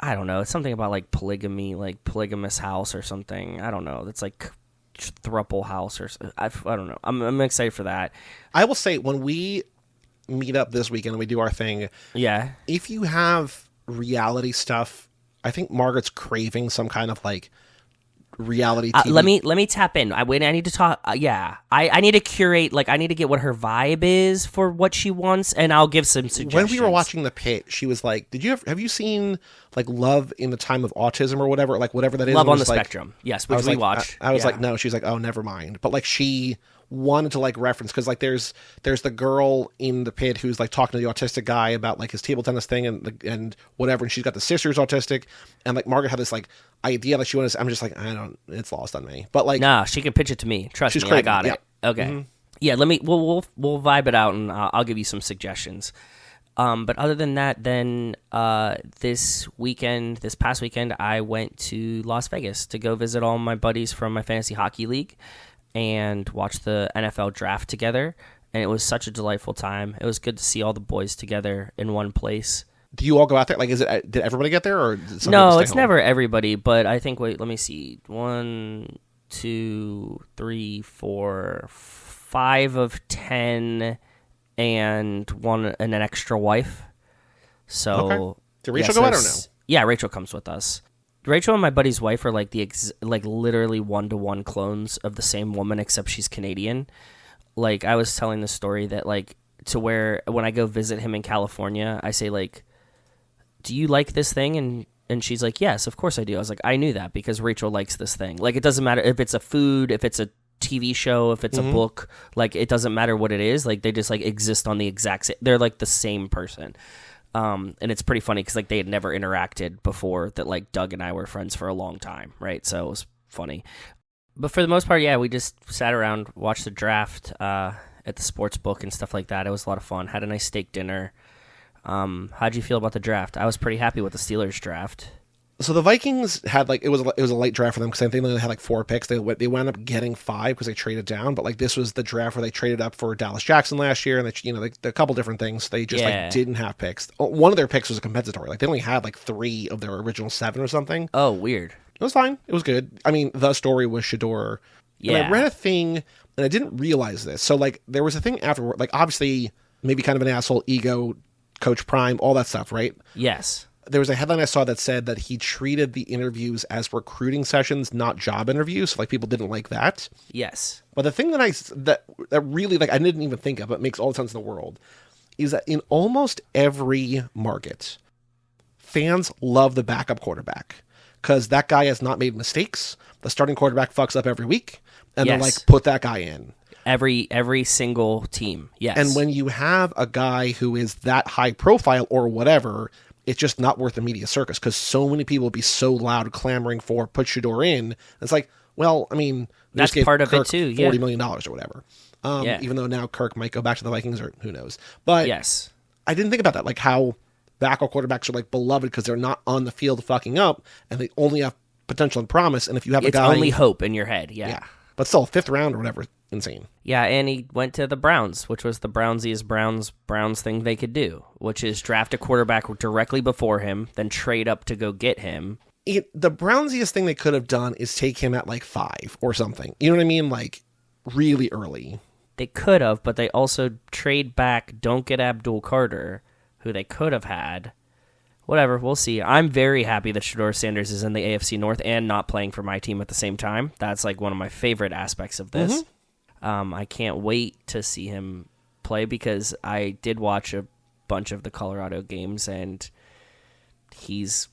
I don't know. It's something about like polygamy, like Polygamous House or something. I don't know. It's like Thruple House or I don't know. I'm excited for that. I will say, when we meet up this weekend and we do our thing, Yeah. if you have reality stuff, I think Margaret's craving some kind of like reality TV. Let me tap in. I need to talk. Yeah, I need to curate. Like, I need to get what her vibe is for what she wants, and I'll give some suggestions. When we were watching The Pit, she was like, have you seen like Love in the Time of Autism or whatever, like whatever that is? Love on the like, Spectrum, yes, which we watched. I was like, no. She's like, oh, never mind. But like, she wanted to like reference, because like there's the girl in The Pit who's like talking to the autistic guy about like his table tennis thing and whatever, and she's got the sister who's autistic, and like Margaret had this like idea that she wanted. I'm just like, it's lost on me. But like, nah, she can pitch it to me. Trust me, I got it. Okay, yeah. We'll vibe it out, and I'll give you some suggestions. But other than that, then this past weekend, I went to Las Vegas to go visit all my buddies from my fantasy hockey league and watch the NFL draft together. And it was such a delightful time. It was good to see all the boys together in one place. Do you all go out there? Like, did everybody get there, or did no? It's never everybody, but I think. Wait, let me see. 1, 2, 3, 4, 5 of 10, and an extra wife. So, okay. Did Rachel go out or no? Yeah, Rachel comes with us. Rachel and my buddy's wife are like literally 1-to-1 clones of the same woman, except she's Canadian. Like, I was telling the story that, like, to where when I go visit him in California, I say, like, do you like this thing? And she's like, yes, of course I do. I was like, I knew that because Rachel likes this thing. Like, it doesn't matter if it's a food, if it's a TV show, if it's a book, like, it doesn't matter what it is. Like, they just like exist on the exact same, they're like the same person. And it's pretty funny because like they had never interacted before that. Like, Doug and I were friends for a long time, right? So it was funny. But for the most part, yeah, we just sat around, watched the draft at the sports book and stuff like that. It was a lot of fun. Had a nice steak dinner. How'd you feel about the draft? I was pretty happy with the Steelers draft. So the Vikings had like it was a late draft for them because I think they had like 4 picks. They wound up getting 5 because they traded down. But like this was the draft where they traded up for Dallas Jackson last year, and they a couple different things. They just like didn't have picks. One of their picks was a compensatory. Like they only had like 3 of their original 7 or something. Oh, weird. It was fine. It was good. I mean, the story was Shedeur. Yeah. And I read a thing, and I didn't realize this. So like there was a thing afterward. Like obviously maybe kind of an asshole, ego, Coach Prime, all that stuff, right? Yes. There was a headline I saw that said that he treated the interviews as recruiting sessions, not job interviews. So, like, people didn't like that. Yes. But the thing that really, like, I didn't even think of, but makes all the sense in the world, is that in almost every market, fans love the backup quarterback because that guy has not made mistakes. The starting quarterback fucks up every week, and they're like, put that guy in. Every single team, yes. And when you have a guy who is that high profile or whatever, it's just not worth the media circus because so many people would be so loud clamoring for put Shedeur in. It's like, well, I mean, that's part of it too. $40 million or whatever. Even though now Kirk might go back to the Vikings or who knows. But yes, I didn't think about that, like how backup quarterbacks are like beloved because they're not on the field fucking up and they only have potential and promise. And if you have a guy, it's only hope in your head. Yeah. But still, 5th round or whatever, insane. Yeah, and he went to the Browns, which was the Brownsiest Browns thing they could do, which is draft a quarterback directly before him, then trade up to go get him. The Brownsiest thing they could have done is take him at like 5 or something. You know what I mean? Like really early. They could have, but they also trade back, don't get Abdul Carter, who they could have had. Whatever, we'll see. I'm very happy that Shedeur Sanders is in the AFC North and not playing for my team at the same time. That's like one of my favorite aspects of this. I can't wait to see him play because I did watch a bunch of the Colorado games, and he's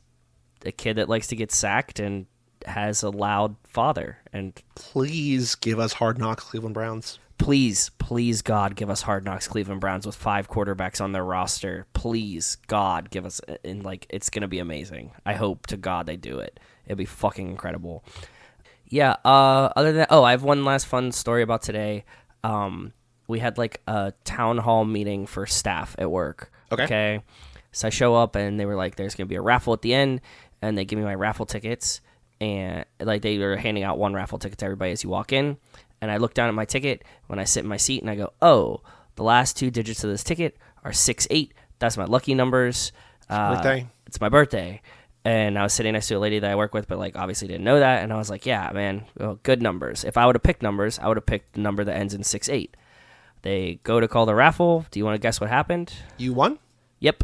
a kid that likes to get sacked and has a loud father. And please give us Hard Knocks Cleveland Browns. Please, God, give us Hard Knocks Cleveland Browns with 5 quarterbacks on their roster. Please, God, give us, and like, it's going to be amazing. I hope to God they do it. It'd be fucking incredible. Yeah. Other than I have one last fun story about today. We had like a town hall meeting for staff at work. Okay. So I show up and they were like, "There's gonna be a raffle at the end," and they give me my raffle tickets, and like they were handing out one raffle ticket to everybody as you walk in. And I look down at my ticket when I sit in my seat and I go, "Oh, the last 2 digits of this ticket are 6-8. That's my lucky numbers. Birthday. It's my birthday." And I was sitting next to a lady that I work with, but like obviously didn't know that. And I was like, "Yeah, man, well, good numbers. If I would have picked numbers, I would have picked the number that ends in 6-8." They go to call the raffle. Do you want to guess what happened? You won? Yep.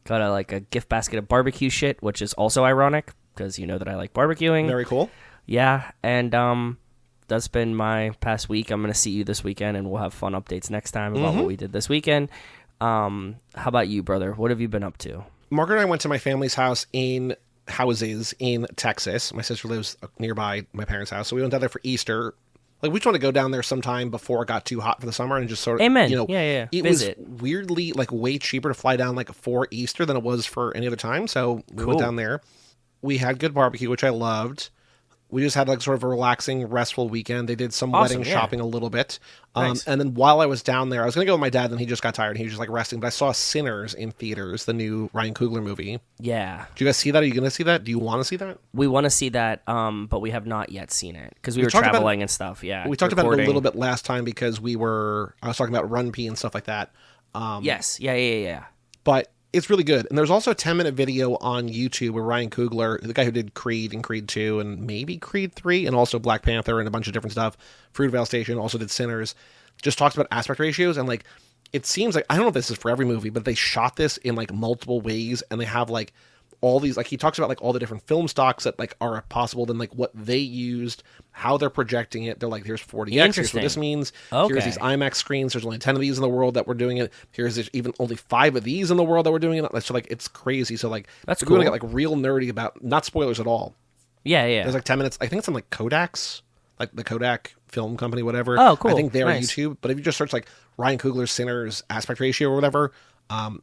Got a gift basket of barbecue shit, which is also ironic because you know that I like barbecuing. Very cool. Yeah, and that's been my past week. I'm going to see you this weekend, and we'll have fun updates next time about what we did this weekend. How about you, brother? What have you been up to? Margaret and I went to my family's house in Texas. My sister lives nearby my parents' house, so we went down there for Easter. Like, we just want to go down there sometime before it got too hot for the summer and just sort of, Amen. you know, Yeah. It Visit. was weirdly like way cheaper to fly down like for Easter than it was for any other time. So we went Cool. down there. We had good barbecue, which I loved. We just had like sort of a relaxing, restful weekend. They did some Awesome, wedding yeah. shopping a little bit. Nice. And then while I was down there, I was going to go with my dad, and he just got tired and he was just like resting. But I saw Sinners in theaters, the new Ryan Coogler movie. Yeah. Do you guys see that? Are you going to see that? Do you want to see that? We want to see that, but we have not yet seen it because we were talked about traveling and stuff. Yeah. We talked about it a recording. little bit last time because I was talking about Run P and stuff like that. Yes. Yeah. But it's really good. And there's also a 10-minute video on YouTube where Ryan Coogler, the guy who did Creed and Creed 2 and maybe Creed 3 and also Black Panther and a bunch of different stuff, Fruitvale Station, also did Sinners, just talks about aspect ratios. And like, it seems like, I don't know if this is for every movie, but they shot this in like multiple ways, and they have like all these, like, he talks about like all the different film stocks that like are possible, then like what they used, how they're projecting it. They're like, here's 40x, here's Interesting. what this means. Okay. Here's these IMAX screens. There's only 10 of these in the world that we're doing it. There's even only 5 of these in the world that we're doing it. So like, it's crazy. So like, That's if you want to cool. get like real nerdy about, not spoilers at all. Yeah. There's like 10 minutes. I think it's on like Kodak's, like the Kodak film company, whatever. Oh, cool. I think they're on Nice. YouTube. But if you just search like Ryan Coogler Sinners aspect ratio or whatever,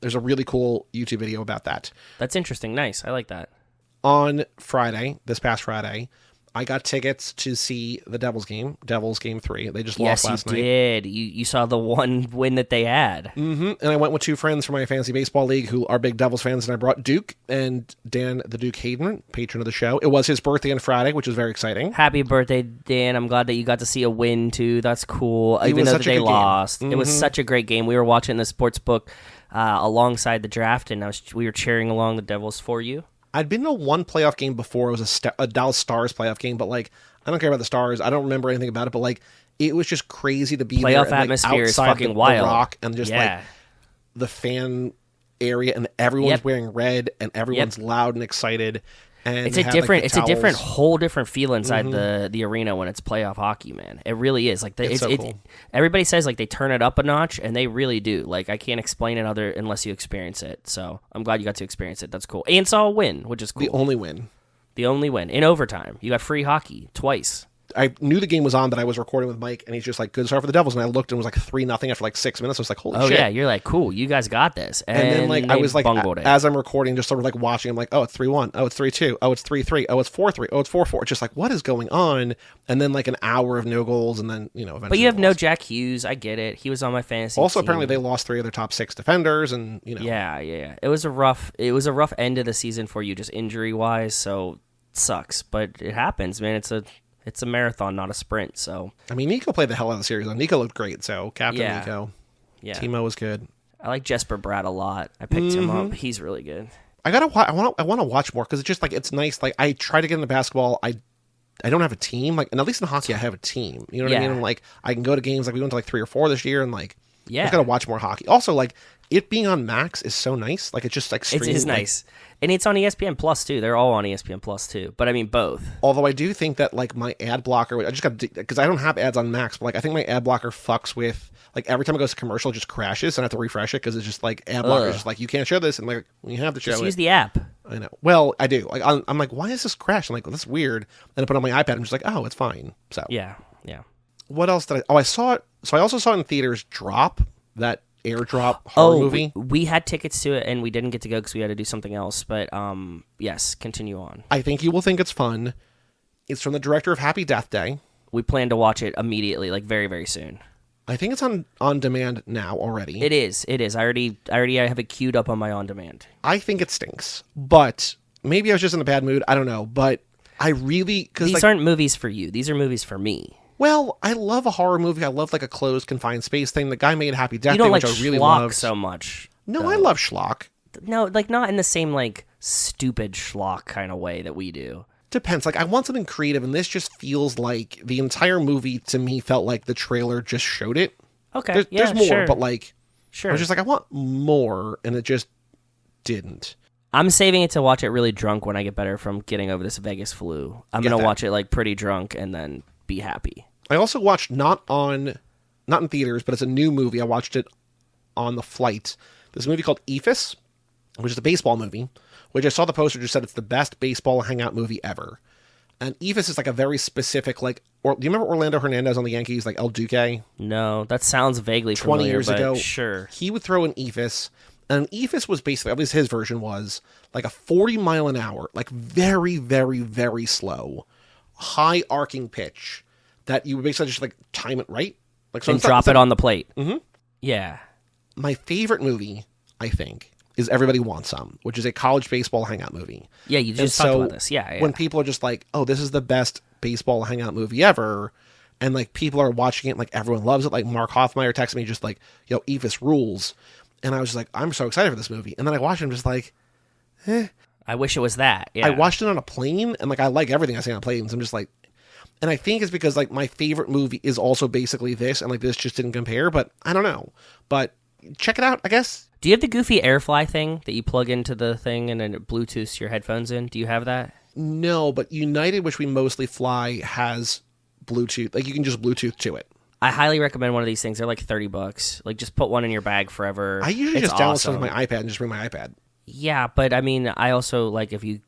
there's a really cool YouTube video about that. That's interesting. Nice. I like that. On Friday, this past Friday, I got tickets to see the Devils game 3. They just lost Yes, last you night. did. You saw the one win that they had. And I went with 2 friends from my fantasy baseball league who are big Devils fans, and I brought Duke and Dan the Duke Hayden, patron of the show. It was his birthday on Friday, which was very exciting. Happy birthday, Dan. I'm glad that you got to see a win, too. That's cool. Even was though such that a they good game. lost. It was such a great game. We were watching the sports book alongside the draft, and we were cheering along the Devils for you. I'd been to one playoff game before. It was a Dallas Stars playoff game, but like, I don't care about the Stars. I don't remember anything about it, but like, it was just crazy to be Playoff there and, like, atmosphere is outside fucking the wild. Rock and just Yeah. like the fan area, and everyone's Yep. wearing red and everyone's loud and excited. And It's they a had, different, like, the towels. whole different feel inside the arena when it's playoff hockey, man. It really is. Like It's so cool. everybody says like they turn it up a notch, and they really do. Like I can't explain it unless you experience it. So I'm glad you got to experience it. That's cool. And saw a win, which is cool. The only win. The only win in overtime. You got free hockey twice. I knew the game was on, but I was recording with Mike, and he's just like, good start for the Devils. And I looked, and it was like 3-0 after like 6 minutes. I was like, holy Oh shit. yeah, you're like cool. You guys got this. And then like I they was like, bungled it. as I'm recording, just sort of like watching, I'm like, oh, it's 3-1. Oh, it's 3-2. Oh, it's 3-3. Oh, it's 4-3. Oh, it's 4-4. Just like, what is going on? And then like an hour of no goals, and then, you know, eventually But you have they no lost. Jack Hughes. I get it. He was on my fantasy. Also, team. apparently they lost 3 of their top 6 defenders, and, you know. Yeah. It was a rough end of the season for you, just injury wise. So it sucks, but it happens, man. It's a marathon, not a sprint. So I mean, Nico played the hell out of the series. Nico looked great, so Captain Yeah. Nico. yeah, Timo was good. I like Jesper Bratt a lot. I picked him up. He's really good. I want to watch more because it's just like, it's nice. Like, I try to get into basketball. I don't have a team. Like, and at least in hockey, I have a team. You know what I Yeah. mean? And like, I can go to games. Like, we went to like 3 or 4 this year, and like, I Yeah. just gotta watch more hockey. Also, like, it being on Max is so nice. Like, it's just like It streaming. is like, nice, and it's on ESPN Plus too. They're all on ESPN Plus too. But I mean both. although I do think that like my ad blocker, I just got, because I don't have ads on Max, but like I think my ad blocker fucks with, like, every time it goes to commercial, it just crashes, and I have to refresh it because it's just like ad blocker is just like, you can't show this, and like, you have to show Just it. use the app. I know. Well, I do. Like, I'm like, why is this crash? I'm like, well, that's weird. And I put it on my iPad. I'm just like, oh, it's fine. So Yeah. what else did I? Oh, I saw it. So I also saw it in theaters. Drop, that airdrop horror movie. We had tickets to it and we didn't get to go because we had to do something else. But yes, continue on. I think you will think it's fun. It's from the director of Happy Death Day. We plan to watch it immediately, like very, very soon. I think it's on demand now already. It is. I already have it queued up on my on demand. I think it stinks, but maybe I was just in a bad mood. I don't know, but I really these aren't movies for you. These are movies for me. Well, I love a horror movie. I love like a closed, confined space thing. The guy made Happy Death You don't Day, like which I really schlock loved. so much. No, though. I love schlock. No, like not in the same like stupid schlock kind of way that we do. Depends. Like I want something creative, and this just feels like the entire movie to me felt like the trailer just showed it. Okay, There's more, sure. but like Sure. I was just like, I want more, and it just didn't. I'm saving it to watch it really drunk when I get better from getting over this Vegas flu. I'm Get gonna that. watch it like pretty drunk and then be happy. I also watched not in theaters, but it's a new movie. I watched it on the flight. This movie called Ephus, which is a baseball movie, which I saw the poster just said it's the best baseball hangout movie ever. And Ephus is like a very specific, like, do you remember Orlando Hernandez on the Yankees, like El Duque? No, that sounds vaguely 20 familiar, years but ago. Sure. He would throw an Ephus, and Ephus was basically, at least his version was, like a 40 mile an hour, like very, very, very slow, high arcing pitch that you would basically just like time it right. Like, so And it's not- drop it's it not- on the plate. Mm-hmm. Yeah. My favorite movie, I think, is Everybody Wants Some, which is a college baseball hangout movie. Yeah, you And just talked so about this. Yeah. when people are just like, oh, this is the best baseball hangout movie ever, and like people are watching it, and, like everyone loves it. Like Mark Hoffmeyer texted me just like, yo, Ephus rules. And I was just like, I'm so excited for this movie. And then I watched it, I'm just like, I wish it was that. Yeah. I watched it on a plane, and like I like everything I see on planes. I'm just like, and I think it's because like my favorite movie is also basically this, and like this just didn't compare, but I don't know. But check it out, I guess. Do you have the goofy AirFly thing that you plug into the thing and then it Bluetooths your headphones in? Do you have that? No, but United, which we mostly fly, has Bluetooth. Like you can just Bluetooth to it. I highly recommend one of these things. They're like $30. Like just put one in your bag forever. I usually It's just download awesome. stuff on my iPad and just bring my iPad. Yeah, but I mean, I also like if you,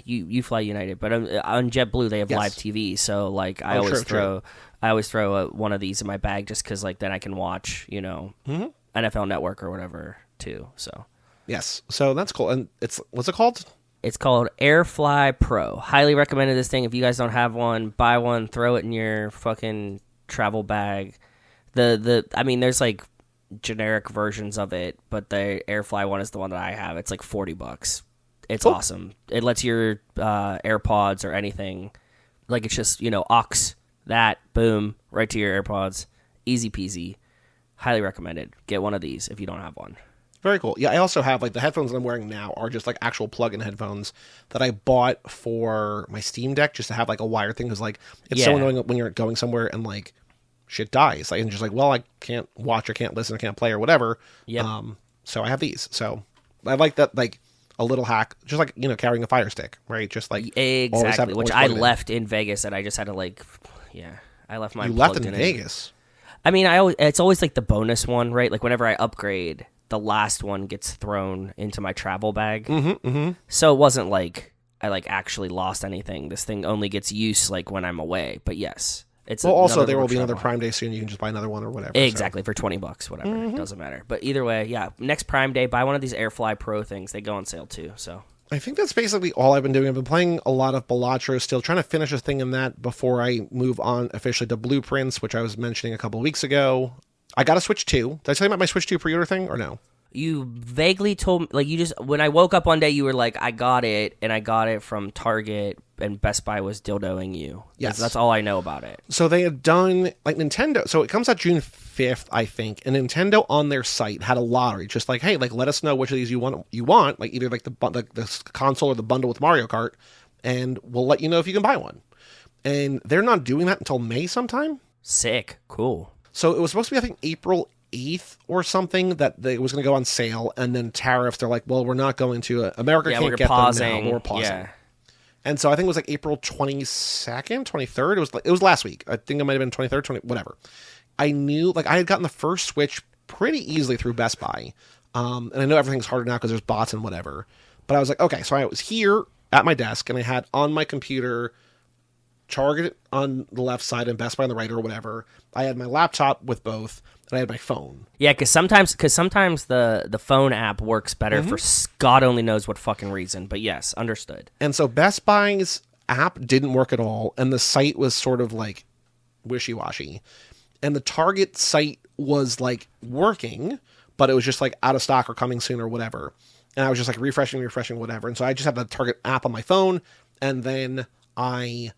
you fly United, but on JetBlue they have Yes. live TV, so like I Oh, always true. throw one of these in my bag just because like then I can watch NFL Network or whatever too. So Yes, so that's cool. And it's what's it called? it's called AirFly Pro. Highly recommended this thing. If you guys don't have one, buy one. Throw it in your fucking travel bag. I mean, there's like generic versions of it, but the AirFly one is the one that I have. It's like $40. It's Cool. awesome. It lets your AirPods or anything, like it's just aux that boom right to your AirPods, easy peasy. Highly recommended. Get one of these if you don't have one. Very cool. Yeah, I also have like the headphones that I'm wearing now are just like actual plug-in headphones that I bought for my Steam Deck just to have like a wire thing. Because like it's so Yeah. annoying when you're going somewhere and like shit dies. Like and just like, well, I can't watch, I can't listen, I can't play or whatever. Yep. So I have these. So I like that, like a little hack, just like carrying a Fire Stick, right? Just like always have Exactly, it, which always I plug it in. left in Vegas, and I just had to I left mine. You left plugged in in Vegas. I mean, it's always like the bonus one, right? Like whenever I upgrade, the last one gets thrown into my travel bag. So it wasn't like I like actually lost anything. This thing only gets use like when I'm away. But yes, it's Well, also another there will little be another travel Prime Day soon. You can just buy another one or whatever. so. Exactly, for $20, whatever. Doesn't matter. But either way, yeah. Next Prime Day, buy one of these AirFly Pro things. They go on sale too. So I think that's basically all I've been doing. I've been playing a lot of Balatro still, trying to finish a thing in that before I move on officially to Blueprints, which I was mentioning a couple of weeks ago. I got a Switch 2. Did I tell you about my Switch 2 pre-order thing or no? you vaguely told me, like you just when I woke up one day, you were like, I got it, and I got it from Target, and Best Buy was dildoing you. Yes. That's all I know about it. So they had done, like Nintendo, so it comes out June 5th, I think, and Nintendo on their site had a lottery, just like, hey, like let us know which of these you want, like either like the console or the bundle with Mario Kart, and we'll let you know if you can buy one. And they're not doing that until May sometime. Sick. Cool. So it was supposed to be, I think, April 8th or something that it was going to go on sale, and then tariffs, they're like, well, we're not going to, America Yeah, can't we're get pausing. them now, we're pausing. Yeah. And so I think it was like April 22nd, 23rd. It was last week. I think it might have been 23rd, 20, whatever. I knew, like, I had gotten the first Switch pretty easily through Best Buy. And I know everything's harder now because there's bots and whatever. But I was like, okay, so I was here at my desk, and I had on my computer Target on the left side and Best Buy on the right or whatever. I had my laptop with both, and I had my phone. Yeah, because sometimes the phone app works better for God only knows what fucking reason. But yes, understood. And so Best Buy's app didn't work at all, and the site was sort of like wishy-washy. And the Target site was like working, but it was just like out of stock or coming soon or whatever. And I was just like refreshing, whatever. And so I just had the Target app on my phone, and then I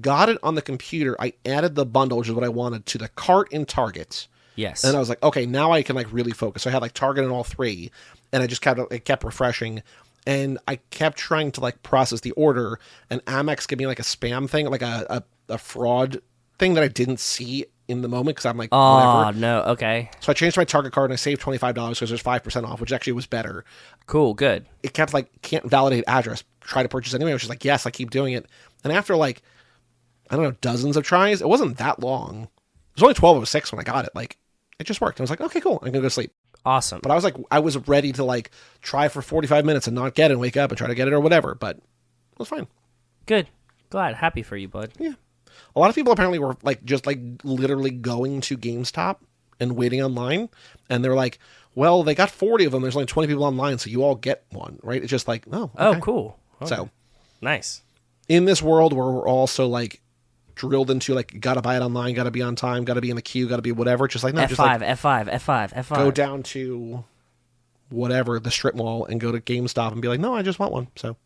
got it on the computer. I added the bundle, which is what I wanted, to the cart in Target. Yes. And I was like, okay, now I can like really focus. So I had like Target in all three, and I just kept refreshing. And I kept trying to like process the order, and Amex gave me like a spam thing, like a fraud thing that I didn't see in the moment because I'm like, oh, whatever. no, okay. So I changed my Target card and I saved $25 because there's 5% off, which actually was better. Cool, good. It kept like, can't validate address, try to purchase anyway, which is like, yes, I keep doing it. And after like, I don't know, dozens of tries, it wasn't that long. It was only 12:06 when I got it. Like, it just worked. I was like, okay, cool, I'm gonna go to sleep. Awesome. But I was ready to like try for 45 minutes and not get it and wake up and try to get it or whatever, but it was fine. Good. Glad. Happy for you, bud. Yeah. A lot of people apparently were like just like literally going to GameStop and waiting online, and they're like, well, they got 40 of them. There's only 20 people online, so you all get one, right? It's just like, oh, okay. Oh, cool. Okay. So nice. In this world where we're all so like drilled into like, gotta buy it online, gotta be on time, gotta be in the queue, gotta be whatever. Just like, no, F5, just like F5. go down to whatever, the strip mall, and go to GameStop and be like, no, I just want one. So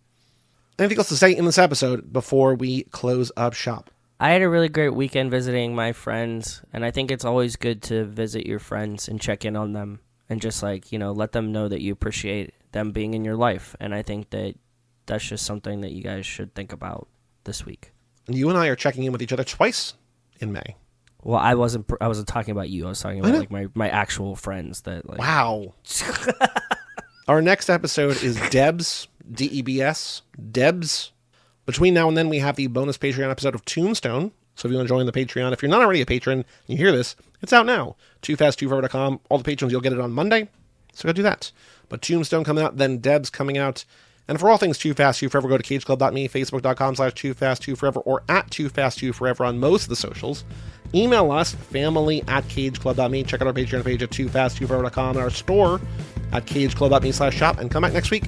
anything else to say in this episode before we close up shop? I had a really great weekend visiting my friends, and I think it's always good to visit your friends and check in on them and just like, let them know that you appreciate them being in your life. And I think that that's just something that you guys should think about this week. And you and I are checking in with each other twice in May. Well, I wasn't talking about you. I was talking about like my actual friends that like. Wow. Our next episode is Debs, DEBS, Debs. Between now and then, we have the bonus Patreon episode of Tombstone. So if you want to join the Patreon, if you're not already a patron and you hear this, it's out now. TooFastTooForever.com. All the patrons, you'll get it on Monday. So go do that. But Tombstone coming out, then Debs coming out. And for all things Too Fast, Too Forever, go to cageclub.me, facebook.com/TooFastTooForever, or at TooFastTooForever on most of the socials. Email us, family@cageclub.me. Check out our Patreon page at TooFastTooForever.com and our store at cageclub.me/shop. And come back next week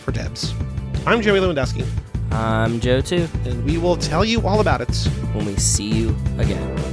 for Debs. I'm Joey Lewandowski. I'm Joe, too. And we will tell you all about it when we see you again.